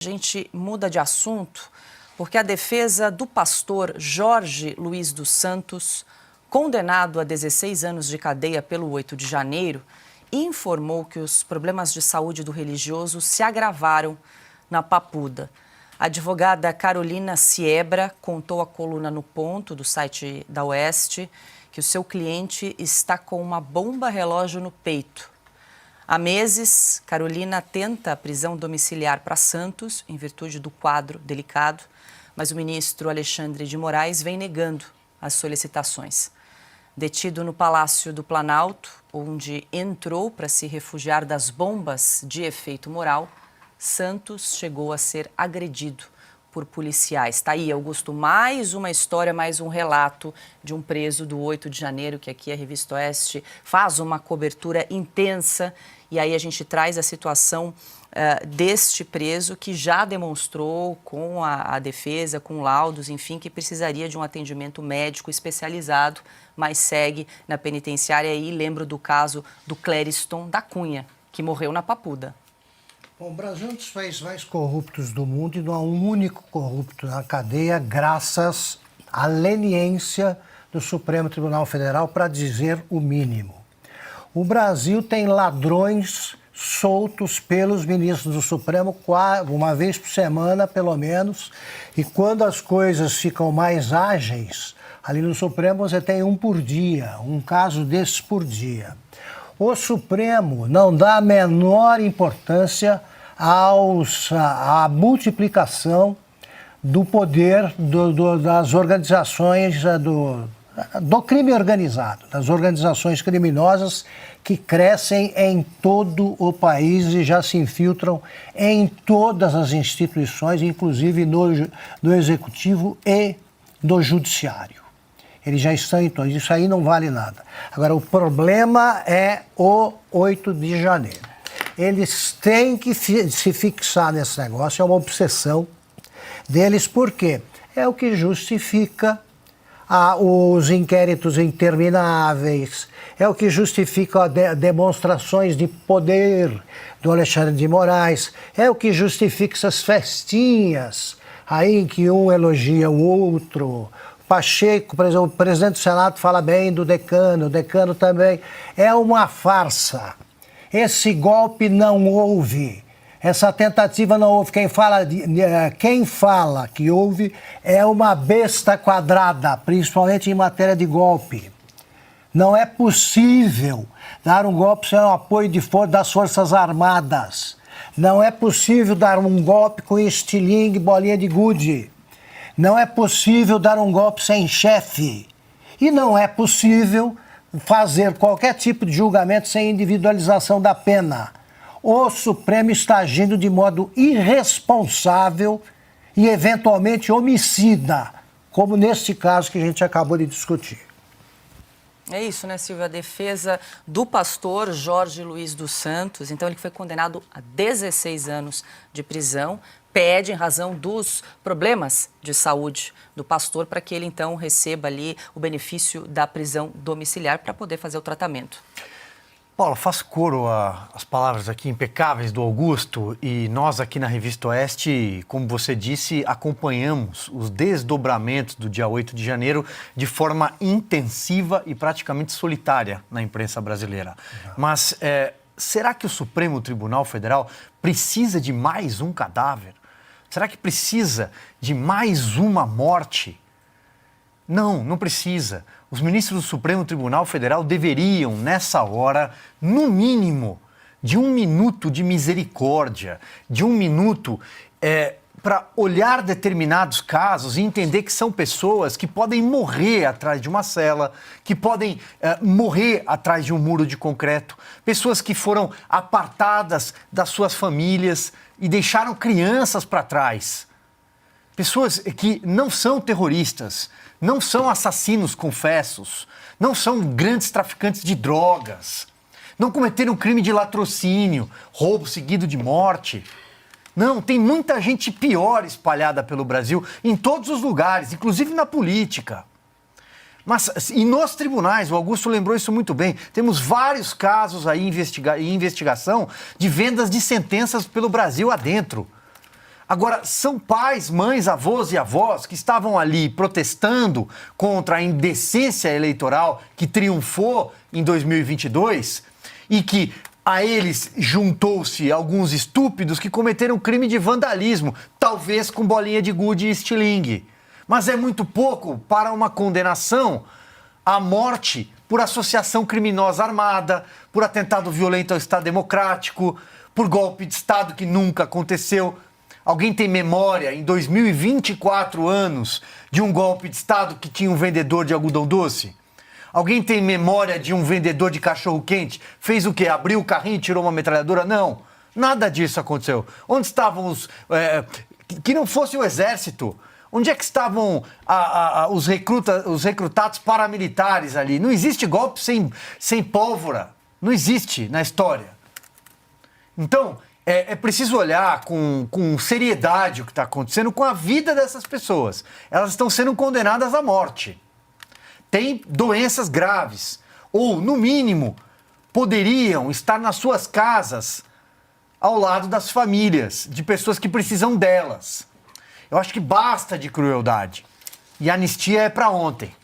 A gente muda de assunto porque a defesa do pastor Jorge Luiz dos Santos, condenado a 16 anos de cadeia pelo 8 de janeiro, informou que os problemas de saúde do religioso se agravaram na Papuda. A advogada Carolina Siebra contou à coluna No Ponto, do site da Oeste, que o seu cliente está com uma bomba relógio no peito. Há meses, Carolina tenta a prisão domiciliar para Santos, em virtude do quadro delicado, mas o ministro Alexandre de Moraes vem negando as solicitações. Detido no Palácio do Planalto, onde entrou para se refugiar das bombas de efeito moral, Santos chegou a ser agredido por policiais. Está aí, Augusto, mais uma história, mais um relato de um preso do 8 de janeiro, que aqui a Revista Oeste faz uma cobertura intensa. E aí a gente traz a situação deste preso que já demonstrou com a defesa, com laudos, enfim, que precisaria de um atendimento médico especializado, mas segue na penitenciária. E lembro do caso do Clériston da Cunha, que morreu na Papuda. Bom, o Brasil é um dos países mais corruptos do mundo e não há um único corrupto na cadeia, graças à leniência do Supremo Tribunal Federal, para dizer o mínimo. O Brasil tem ladrões soltos pelos ministros do Supremo uma vez por semana, pelo menos, e quando as coisas ficam mais ágeis, ali no Supremo você tem um por dia, um caso desses por dia. O Supremo não dá a menor importância à multiplicação do poder das organizações do crime organizado, das organizações criminosas que crescem em todo o país e já se infiltram em todas as instituições, inclusive no Executivo e no Judiciário. Eles já estão em todos, isso aí não vale nada. Agora, o problema é o 8 de janeiro. Eles têm que se fixar nesse negócio, é uma obsessão deles, porque é o que justifica os inquéritos intermináveis, é o que justifica demonstrações de poder do Alexandre de Moraes, é o que justifica essas festinhas aí em que um elogia o outro. Pacheco, por exemplo, o presidente do Senado fala bem do decano, o decano também. É uma farsa. Esse golpe não houve. Essa tentativa não houve. Quem fala que houve é uma besta quadrada, principalmente em matéria de golpe. Não é possível dar um golpe sem o apoio das Forças Armadas. Não é possível dar um golpe com estilingue, bolinha de gude. Não é possível dar um golpe sem chefe. E não é possível fazer qualquer tipo de julgamento sem individualização da pena. O Supremo está agindo de modo irresponsável e eventualmente homicida, como neste caso que a gente acabou de discutir. É isso, né, Silvia? A defesa do pastor Jorge Luiz dos Santos, então ele foi condenado a 16 anos de prisão, pede, em razão dos problemas de saúde do pastor, para que ele então receba ali o benefício da prisão domiciliar para poder fazer o tratamento. Paula, faço coro às palavras aqui impecáveis do Augusto, e nós aqui na Revista Oeste, como você disse, acompanhamos os desdobramentos do dia 8 de janeiro de forma intensiva e praticamente solitária na imprensa brasileira. Mas será que o Supremo Tribunal Federal precisa de mais um cadáver? Será que precisa de mais uma morte? Não, não precisa. Os ministros do Supremo Tribunal Federal deveriam, nessa hora, no mínimo, de 1 minuto de misericórdia, de 1 minuto para olhar determinados casos e entender que são pessoas que podem morrer atrás de uma cela, que podem morrer atrás de um muro de concreto, pessoas que foram apartadas das suas famílias e deixaram crianças para trás. Pessoas que não são terroristas, não são assassinos confessos, não são grandes traficantes de drogas, não cometeram crime de latrocínio, roubo seguido de morte. Não, tem muita gente pior espalhada pelo Brasil, em todos os lugares, inclusive na política. Mas, e nos tribunais, o Augusto lembrou isso muito bem, temos vários casos aí em investigação de vendas de sentenças pelo Brasil adentro. Agora, são pais, mães, avós e avós que estavam ali protestando contra a indecência eleitoral que triunfou em 2022 e que a eles juntou-se alguns estúpidos que cometeram crime de vandalismo, talvez com bolinha de gude e estilingue. Mas é muito pouco para uma condenação à morte por associação criminosa armada, por atentado violento ao Estado Democrático, por golpe de Estado que nunca aconteceu. Alguém tem memória, em 2024 anos, de um golpe de Estado que tinha um vendedor de algodão doce? Alguém tem memória de um vendedor de cachorro-quente? Fez o quê? Abriu o carrinho e tirou uma metralhadora? Não, nada disso aconteceu. Onde estavam os... que não fosse o exército? Onde é que estavam os recrutados paramilitares ali? Não existe golpe sem pólvora. Não existe na história. Então, é preciso olhar com seriedade o que está acontecendo com a vida dessas pessoas. Elas estão sendo condenadas à morte. Têm doenças graves. Ou, no mínimo, poderiam estar nas suas casas ao lado das famílias, de pessoas que precisam delas. Eu acho que basta de crueldade. E a anistia é para ontem.